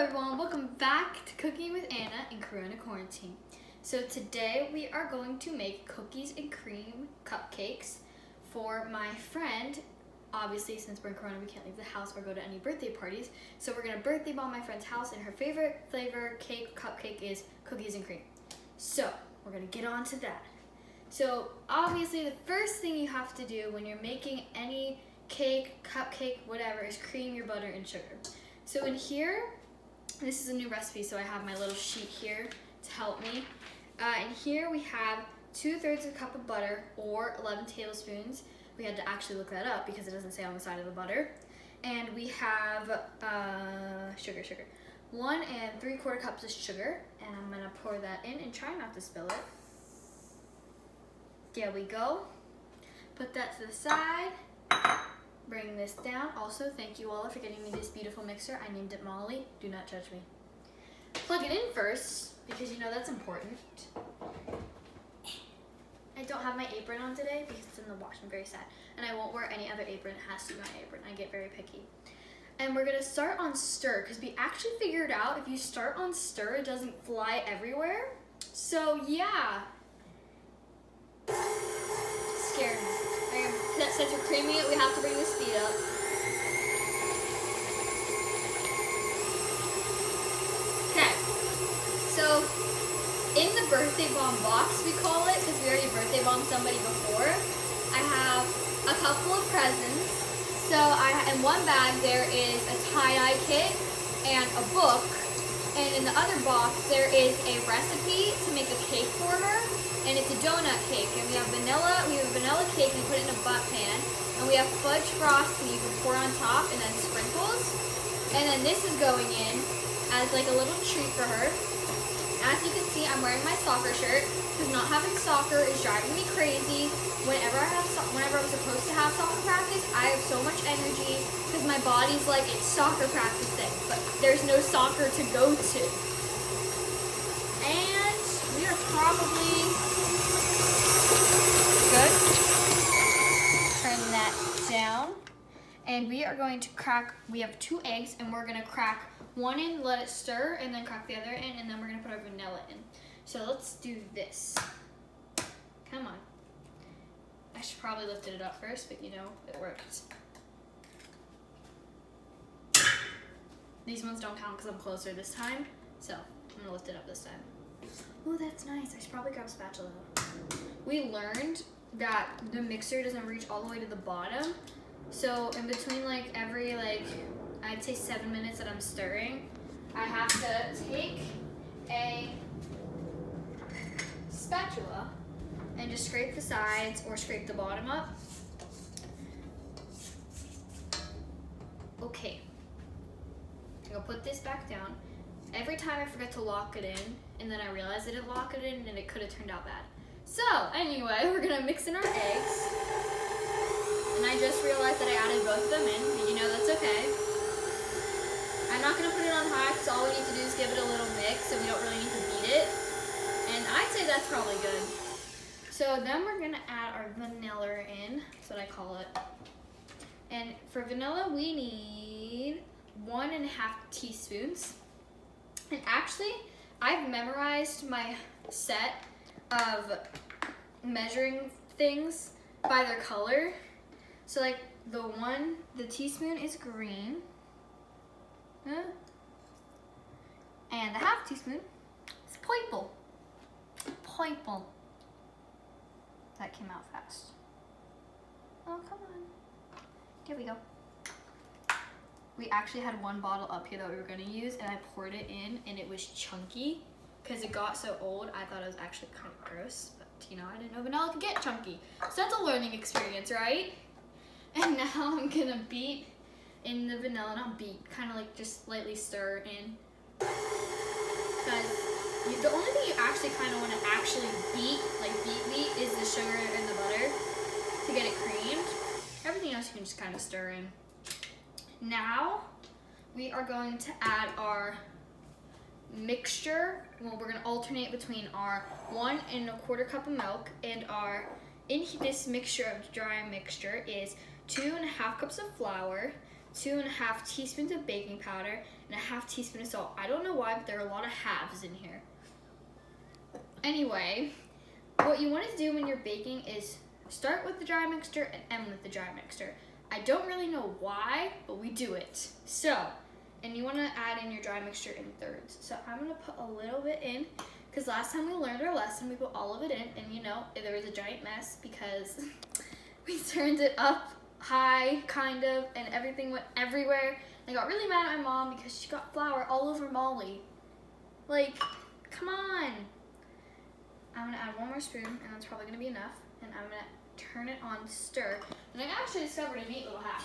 everyone, welcome back to Cooking with Anna in Corona Quarantine. So today we are going to make cookies and cream cupcakes for my friend. Obviously, since we're in Corona, we can't leave the house or go to any birthday parties. So we're gonna birthday bomb my friend's house, and her favorite flavor cupcake is cookies and cream. So we're gonna get on to that. So obviously the first thing you have to do when you're making any cake, cupcake, whatever, is cream your butter and sugar. So in here, this is a new recipe, so I have my little sheet here to help me. In here we have 2/3 of a cup of butter or 11 tablespoons. We had to actually look that up because it doesn't say on the side of the butter. And we have sugar. 1 3/4 cups of sugar, and I'm gonna pour that in and try not to spill it. There we go. Put that to the side. Bring this down. Also, thank you all for getting me this beautiful mixer. I named it Molly. Do not judge me. Plug it in first, because you know that's important. I don't have my apron on today because it's in the wash. I'm very sad. And I won't wear any other apron. It has to be my apron. I get very picky. And we're going to start on stir, because we actually figured out if you start on stir, it doesn't fly everywhere. So, yeah. Scared me. Since we're creaming it, we have to bring the speed up. Okay, so in the birthday bomb box, we call it, because we already birthday bombed somebody before, I have a couple of presents. So in one bag there is a tie-dye kit and a book, and in the other box there is a recipe to make a cake for her. And it's a donut cake, and we have a vanilla cake, and we put it in a butt pan, and we have fudge frosting you can pour on top, and then sprinkles. And then this is going in as like a little treat for her. As you can see, I'm wearing my soccer shirt, because not having soccer is driving me crazy. Whenever I'm supposed to have soccer practice, I have so much energy, because my body's like, it's soccer practice day, but there's no soccer to go to. And we are probably good. Turn that down. And we are going to crack, we have 2 eggs, and we're going to crack one in, let it stir, and then crack the other in, and then we're going to put our vanilla in. So let's do this. Come on. I should probably lifted it up first, but you know, it worked. These ones don't count because I'm closer this time, so I'm going to lift it up this time. Oh, that's nice. I should probably grab a spatula. We learned that the mixer doesn't reach all the way to the bottom. So in between every I'd say 7 minutes that I'm stirring, I have to take a spatula and just scrape the sides or scrape the bottom up. Okay. I'll put this back down. Every time I forget to lock it in, and then I realize I didn't lock it in, and it could have turned out bad. So, anyway, we're gonna mix in our eggs. And I just realized that I added both of them in, and you know that's okay. I'm not gonna put it on high, because all we need to do is give it a little mix, so we don't really need to beat it. And I'd say that's probably good. So then we're gonna add our vanilla in, that's what I call it. And for vanilla, we need 1.5 teaspoons. And actually, I've memorized my set of measuring things by their color. So the teaspoon is green. And the 1/2 teaspoon is purple. Purple. That came out fast. Oh, come on. Here we go. We actually had one bottle up here that we were gonna use, and I poured it in, and it was chunky because it got so old. I thought it was actually kind of gross, but you know, I didn't know vanilla could get chunky. So that's a learning experience, right? And now I'm gonna beat in the vanilla, not beat, kind of just lightly stir in. Because the only thing you actually kind of want to actually beat is the sugar and the butter to get it creamed. Everything else you can just kind of stir in. Now we are going to add our mixture. Well, we're going to alternate between our 1 1/4 cup of milk and in this mixture of dry mixture is 2.5 cups of flour, 2.5 teaspoons of baking powder, and a 1/2 teaspoon of salt. I don't know why, but there are a lot of halves in here. Anyway, what you want to do when you're baking is start with the dry mixture and end with the dry mixture. I don't really know why, but we do it. So, and you want to add in your dry mixture in thirds. So I'm going to put a little bit in, because last time we learned our lesson, we put all of it in, and you know, there was a giant mess because we turned it up high, kind of, and everything went everywhere. I got really mad at my mom because she got flour all over Molly. Like, come on. I'm gonna add 1 more spoon, and that's probably gonna be enough. And I'm gonna turn it on stir. And I actually discovered a neat little hack.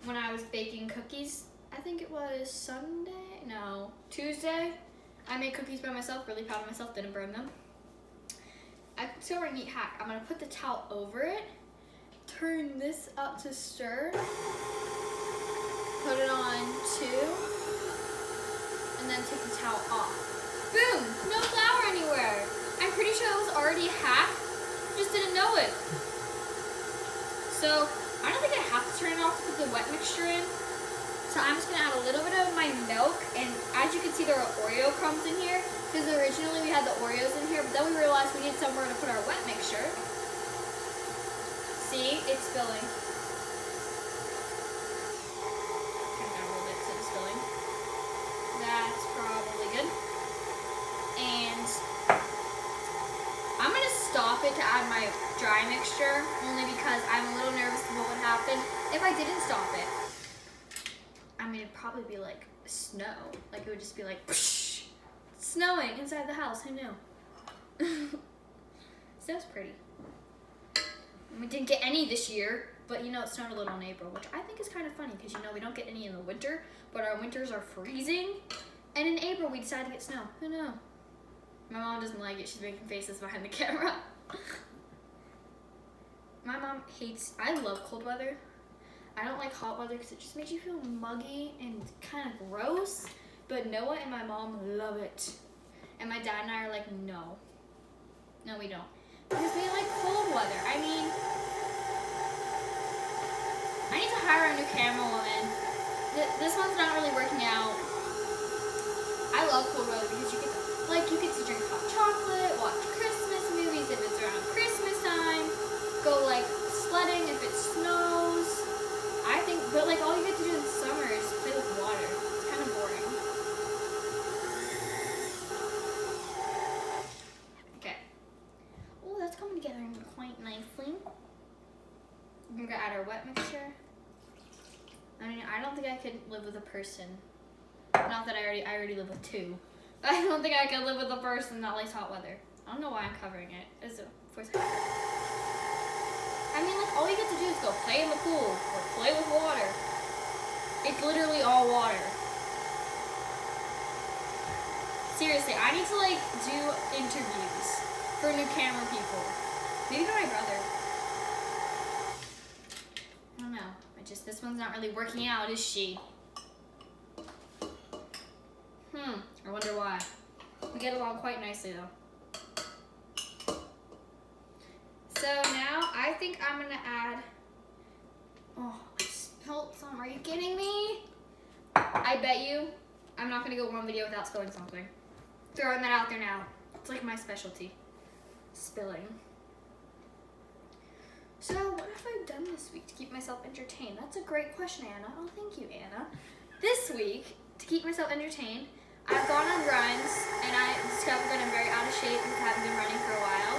When I was baking cookies, I think it was Tuesday. I made cookies by myself, really proud of myself, didn't burn them. I discovered a neat hack. I'm gonna put the towel over it, turn this up to stir, put it on 2, and then take the towel off. Boom! No flour anywhere. I'm pretty sure that was already a hack. Just didn't know it. So I don't think I have to turn it off to put the wet mixture in. So I'm just gonna add a little bit of my milk, and as you can see, there are Oreo crumbs in here because originally we had the Oreos in here, but then we realized we needed somewhere to put our wet mixture. See, it's spilling. Turn it down a little bit so it's spilling. That's probably good. And I'm gonna stop it to add my dry mixture, only because I'm a little nervous of what would happen if I didn't stop it. I mean, it'd probably be like snow. Like, it would just be like, whoosh, snowing inside the house, who knew? So that's pretty. And we didn't get any this year, but you know, it snowed a little in April, which I think is kind of funny, because you know, we don't get any in the winter, but our winters are freezing. And in April, we decided to get snow. Who knew? My mom doesn't like it. She's making faces behind the camera. My mom hates, I love cold weather. I don't like hot weather because it just makes you feel muggy and kind of gross. But Noah and my mom love it. And my dad and I are like, no. No, we don't. Because we like cold weather. I mean, I need to hire a new camera woman. This one's not really working out. I love cold weather because you get to drink hot chocolate, watch Christmas movies if it's around Christmas time, go like sledding if it snows. I think, but like all you get to do in summer is play with water. It's kind of boring. Okay. Oh, that's coming together quite nicely. We're gonna add our wet mixture. I mean, I don't think I could live with a person. Not that I already live with 2. I don't think I could live with a person that likes hot weather. I don't know why I'm covering it. I mean, like, all you get to do is go play in the pool or play with water. It's literally all water. Seriously, I need to, like, do interviews for new camera people. Maybe for my brother. I don't know. This one's not really working out, is she? I wonder why. We get along quite nicely, though. So now I think I'm gonna add, oh, I spilled some. Are you kidding me? I bet you I'm not gonna go one video without spilling something. Throwing that out there now. It's like my specialty, spilling. So what have I done this week to keep myself entertained? That's a great question, Anna. Oh, thank you, Anna. This week, to keep myself entertained, I've gone on runs, and I discovered that I'm very out of shape because I haven't been running for a while.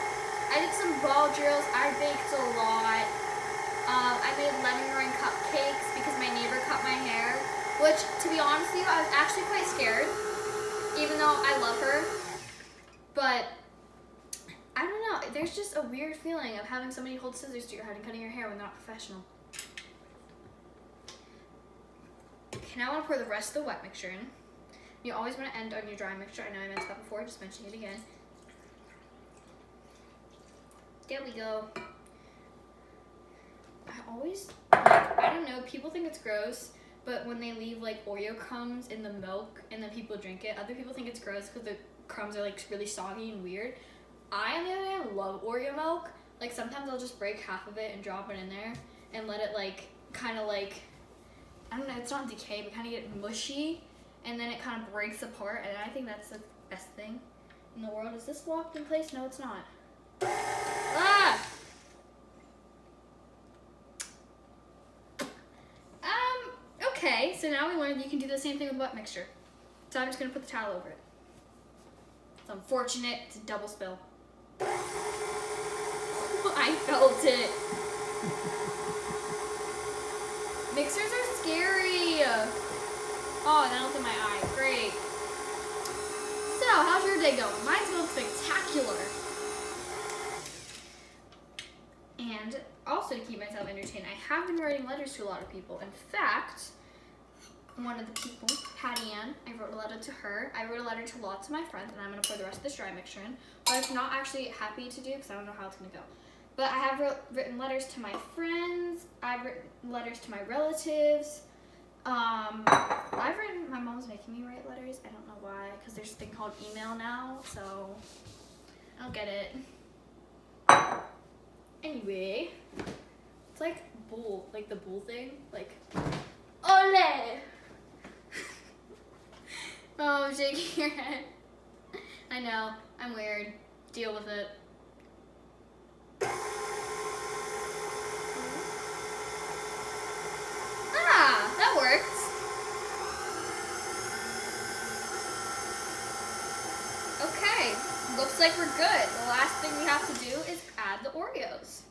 I did some ball drills. I baked a lot. I made lemon meringue cupcakes because my neighbor cut my hair, which, to be honest with you, I was actually quite scared, even though I love her. But I don't know. There's just a weird feeling of having somebody hold scissors to your head and cutting your hair when they're not professional. Okay, now I want to pour the rest of the wet mixture in. You always want to end on your dry mixture. I know I mentioned that before, just mentioning it again. There we go. I don't know, people think it's gross, but when they leave like Oreo crumbs in the milk and then people drink it, other people think it's gross because the crumbs are like really soggy and weird. I, on the other hand, love Oreo milk. Like sometimes I'll just break half of it and drop it in there and let it like kind of like I don't know, it's not decay, but kind of get mushy, and then it kind of breaks apart, and I think that's the best thing in the world. Is this locked in place? No, it's not. Ah! Okay, so now we learned you can do the same thing with wet mixture. So I'm just gonna put the towel over it. It's unfortunate, it's a double spill. I felt it. Mixers are scary. Oh, and that was in my eye. Great. So, how's your day going? Mine's going spectacular. And also to keep myself entertained, I have been writing letters to a lot of people. In fact, one of the people, Patty Ann, I wrote a letter to her. I wrote a letter to lots of my friends, and I'm going to pour the rest of this dry mixture in. But I'm not actually happy to do because I don't know how it's going to go. But I have written letters to my friends. I've written letters to my relatives. My mom's making me write letters. I don't know why, because there's a thing called email now, so I don't get it. Anyway, it's like bull, like the bull thing, like, ole! Oh, I'm shaking your head. I know, I'm weird. Deal with it. Ah, that worked. Okay, looks like we're good. The last thing we have to do is add the Oreos.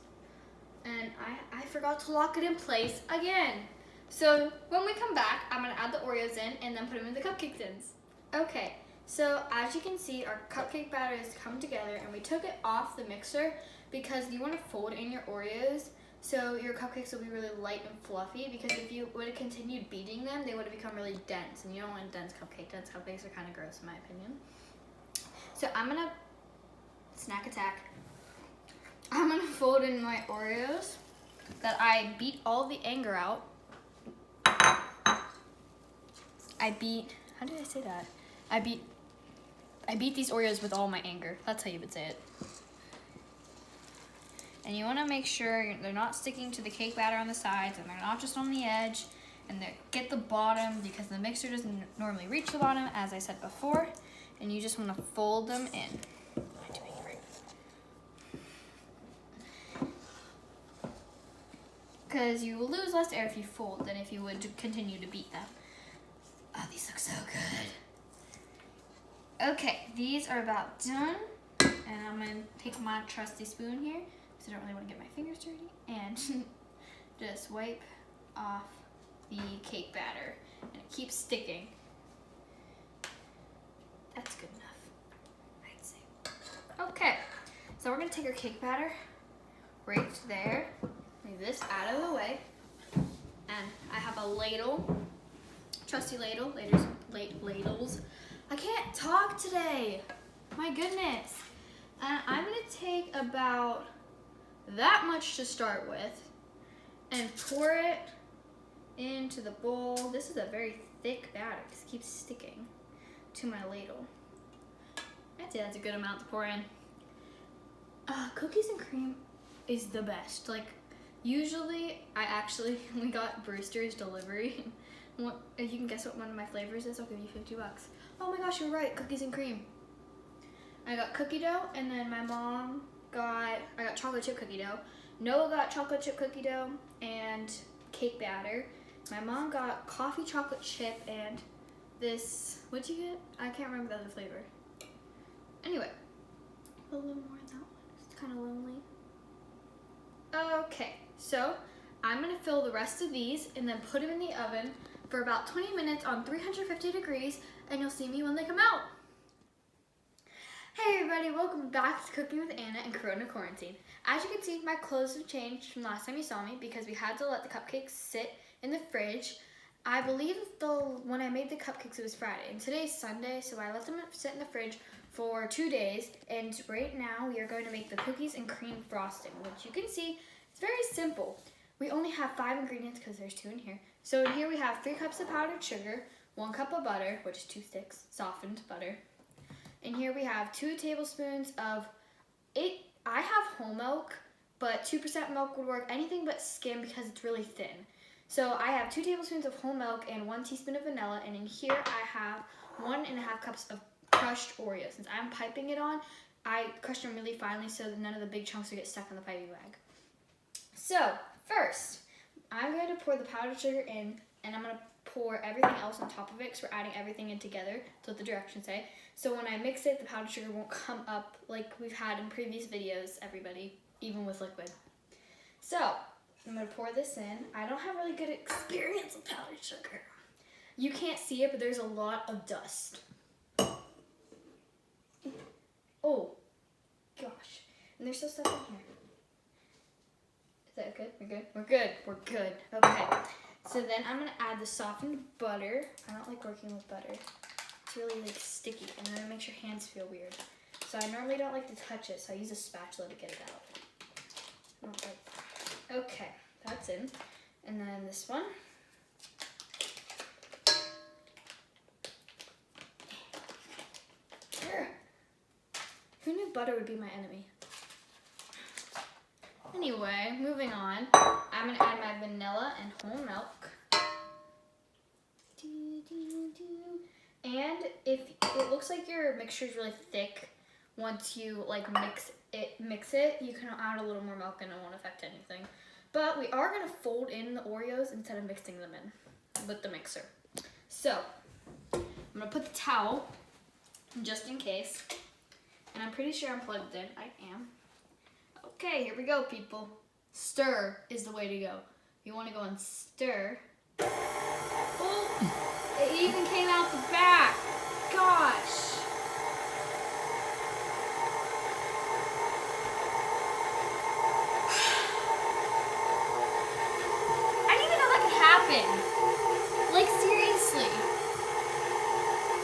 And I forgot to lock it in place again. So when we come back, I'm gonna add the Oreos in and then put them in the cupcake tins. Okay, so as you can see, our cupcake batter has come together and we took it off the mixer because you wanna fold in your Oreos so your cupcakes will be really light and fluffy, because if you would have continued beating them, they would have become really dense, and you don't want a dense cupcake. Dense cupcakes are kind of gross in my opinion. So I'm gonna, snack attack. I'm gonna fold in my Oreos that I beat all the anger out. How did I say that? I beat these Oreos with all my anger. That's how you would say it. And you wanna make sure they're not sticking to the cake batter on the sides, and they're not just on the edge, and they get the bottom, because the mixer doesn't normally reach the bottom, as I said before, and you just wanna fold them in. Am I doing it right? Because you will lose less air if you fold than if you would continue to beat them. Oh, these look so good. Okay, these are about done. And I'm gonna take my trusty spoon here, because I don't really wanna get my fingers dirty, and just wipe off the cake batter. And it keeps sticking. That's good enough, I'd say. Okay, so we're gonna take our cake batter right there. Move this out of the way. And I have a ladle, trusty ladle, ladles. I can't talk today, my goodness. And I'm gonna take about that much to start with and pour it into the bowl. This is a very thick batter because it keeps sticking to my ladle. I'd say that's a good amount to pour in. Cookies and cream is the best. Like, usually we got Brewster's delivery. If you can guess what one of my flavors is, I'll give you $50. Oh my gosh, you're right, cookies and cream. I got cookie dough, and then I got chocolate chip cookie dough. Noah got chocolate chip cookie dough and cake batter. My mom got coffee chocolate chip and this, what'd you get? I can't remember the other flavor. Anyway, a little more in that one. It's kind of lonely. Okay, so I'm gonna fill the rest of these and then put them in the oven for about 20 minutes on 350 degrees, and you'll see me when they come out. Hey everybody, welcome back to Cooking with Anna in Corona Quarantine. As you can see, my clothes have changed from last time you saw me because we had to let the cupcakes sit in the fridge. I believe when I made the cupcakes it was Friday, and today's Sunday, so I let them sit in the fridge for 2 days, and right now we are going to make the cookies and cream frosting, which you can see, it's very simple. We only have 5 ingredients because there's 2 in here. So in here we have 3 cups of powdered sugar, 1 cup of butter, which is 2 sticks, softened butter. In here we have 2 tablespoons of, I have whole milk, but 2% milk would work, anything but skim because it's really thin. So I have 2 tablespoons of whole milk and 1 teaspoon of vanilla, and in here I have 1.5 cups of crushed Oreos. Since I'm piping it on, I crushed them really finely so that none of the big chunks will get stuck in the piping bag. So first, I'm going to pour the powdered sugar in, and I'm going to pour everything else on top of it because we're adding everything in together. That's what the directions say. So when I mix it, the powdered sugar won't come up like we've had in previous videos, everybody, even with liquid. So I'm going to pour this in. I don't have really good experience with powdered sugar. You can't see it, but there's a lot of dust. Oh, gosh. And there's still stuff in here. Is that good? We're good? We're good. We're good. Okay. So then I'm going to add the softened butter. I don't like working with butter. It's really like sticky, and then it makes your hands feel weird. So I normally don't like to touch it, so I use a spatula to get it out. I don't like that. Okay, that's in. And then this one. Who knew butter would be my enemy? Anyway, moving on. I'm gonna add my vanilla and whole milk. And if it looks like your mixture is really thick, once you like mix it, you can add a little more milk and it won't affect anything. But we are gonna fold in the Oreos instead of mixing them in with the mixer. So I'm gonna put the towel just in case. And I'm pretty sure I'm plugged in. I am. Okay, here we go, people. Stir is the way to go. You want to go and stir. Oh, it even came out the back. Gosh. I didn't even know that could happen. Like, seriously.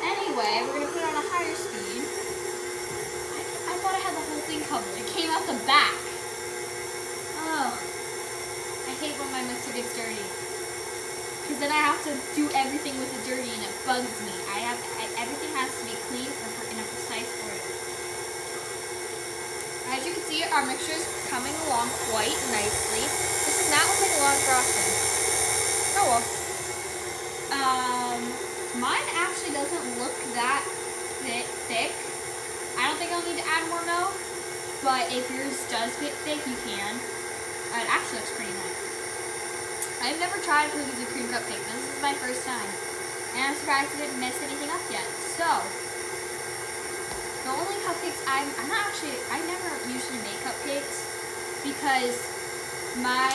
Anyway, we're going to put it on a higher speed. I thought I had the whole thing covered. It came out the back. Oh. I hate when my mixer gets dirty. Because then I have to do everything with it dirty and it bugs me. Everything has to be clean in a precise order. As you can see, our mixture is coming along quite nicely. This does not look like a lot of frosting. Oh well. Mine actually doesn't look that thick. I don't think I'll need to add more milk, but if yours does get thick, you can. It actually looks pretty nice. I've never tried cookies and cream cupcake. This is my first time. And I'm surprised I didn't mess anything up yet. So, the only cupcakes I never usually make cupcakes because my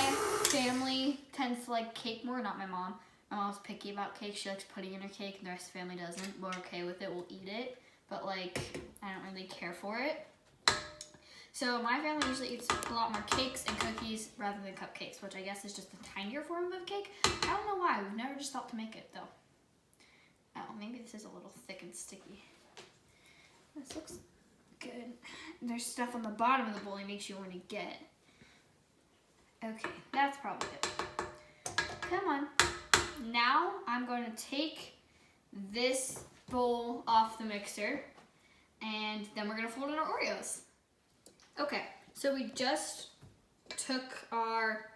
family tends to like cake more, not my mom. My mom's picky about cake. She likes pudding in her cake and the rest of the family doesn't. We're okay with it, we'll eat it. But like, I don't really care for it. So my family usually eats a lot more cakes and cookies rather than cupcakes, which I guess is just a tinier form of cake. I don't know why, we've never just thought to make it though. Oh, maybe this is a little thick and sticky. This looks good. There's stuff on the bottom of the bowl that makes you want to get. Okay, that's probably it. Come on. Now I'm going to take this bowl off the mixer, and then we're gonna fold in our Oreos. Okay, so we just took our,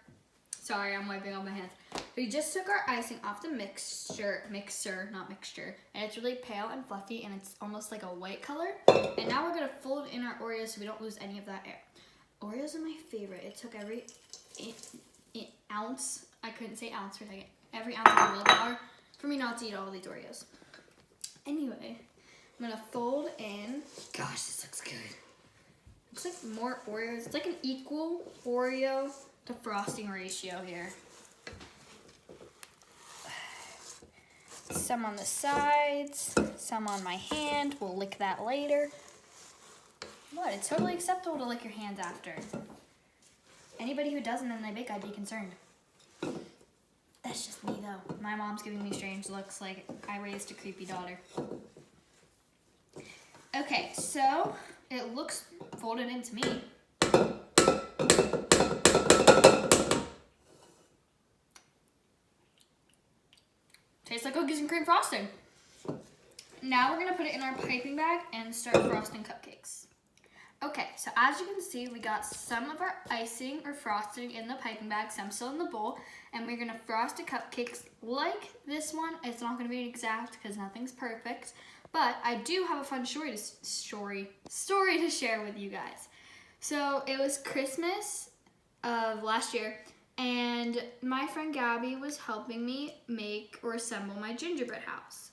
sorry, I'm wiping on my hands. We just took our icing off the mixer, and it's really pale and fluffy, and it's almost like a white color. And now we're gonna fold in our Oreos so we don't lose any of that air. Oreos are my favorite. It took every ounce, I couldn't say ounce for a second, every ounce of willpower for me not to eat all these Oreos. Anyway, I'm gonna fold in. Gosh, this looks good. Looks like more Oreos. It's like an equal Oreo to frosting ratio here. Some on the sides, some on my hand. We'll lick that later. What? It's totally acceptable to lick your hands after. Anybody who doesn't and they bake, I'd be concerned. That's just me though. My mom's giving me strange looks like I raised a creepy daughter. Okay, so it looks folded into me. Tastes like cookies and cream frosting. Now we're gonna put it in our piping bag and start frosting cupcakes. Okay, so as you can see, we got some of our icing or frosting in the piping bag, some still in the bowl, and we're gonna frost the cupcakes like this one. It's not gonna be exact because nothing's perfect, but I do have a fun story to share with you guys. So it was Christmas of last year, and my friend Gabby was helping me make or assemble my gingerbread house.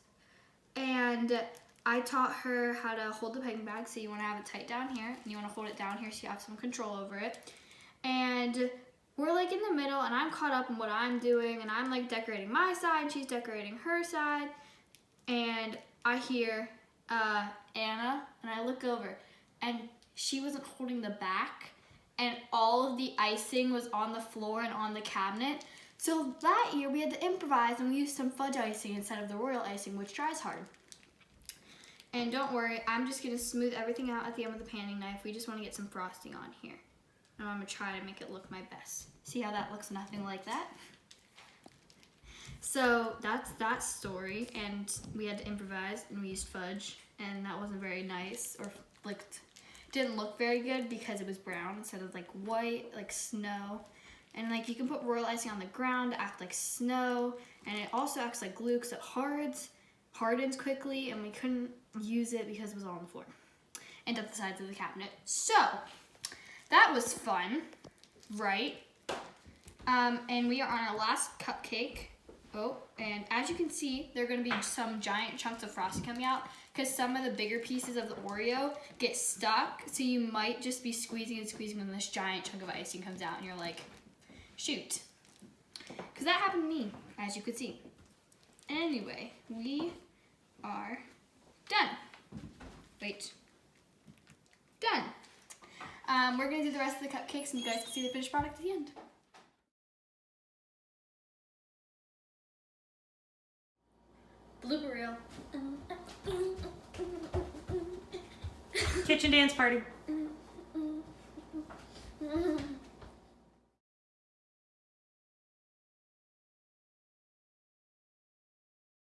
And I taught her how to hold the piping bag, so you want to have it tight down here, and you want to hold it down here so you have some control over it. And we're like in the middle, and I'm caught up in what I'm doing, and I'm like decorating my side, and she's decorating her side. And I hear Anna, and I look over, and she wasn't holding the back, and all of the icing was on the floor and on the cabinet. So that year we had to improvise, and we used some fudge icing instead of the royal icing, which dries hard. And don't worry, I'm just gonna smooth everything out at the end with a panning knife. We just wanna get some frosting on here. And I'm gonna try to make it look my best. See how that looks nothing like that? So that's that story, and we had to improvise, and we used fudge, and that wasn't very nice, or didn't look very good because it was brown instead of like white, like snow. And like you can put royal icing on the ground to act like snow, and it also acts like glue because it hardens quickly, and we couldn't use it because it was all on the floor and up the sides of the cabinet. So that was fun, right? And we are on our last cupcake. Oh, and as you can see, there are going to be some giant chunks of frosting coming out because some of the bigger pieces of the Oreo get stuck, so you might just be squeezing and squeezing when this giant chunk of icing comes out, and you're like, shoot. Because that happened to me, as you could see. Anyway, we are done. Wait. Done. We're gonna do the rest of the cupcakes, and you guys can see the finished product at the end. Blooper reel. Kitchen dance party.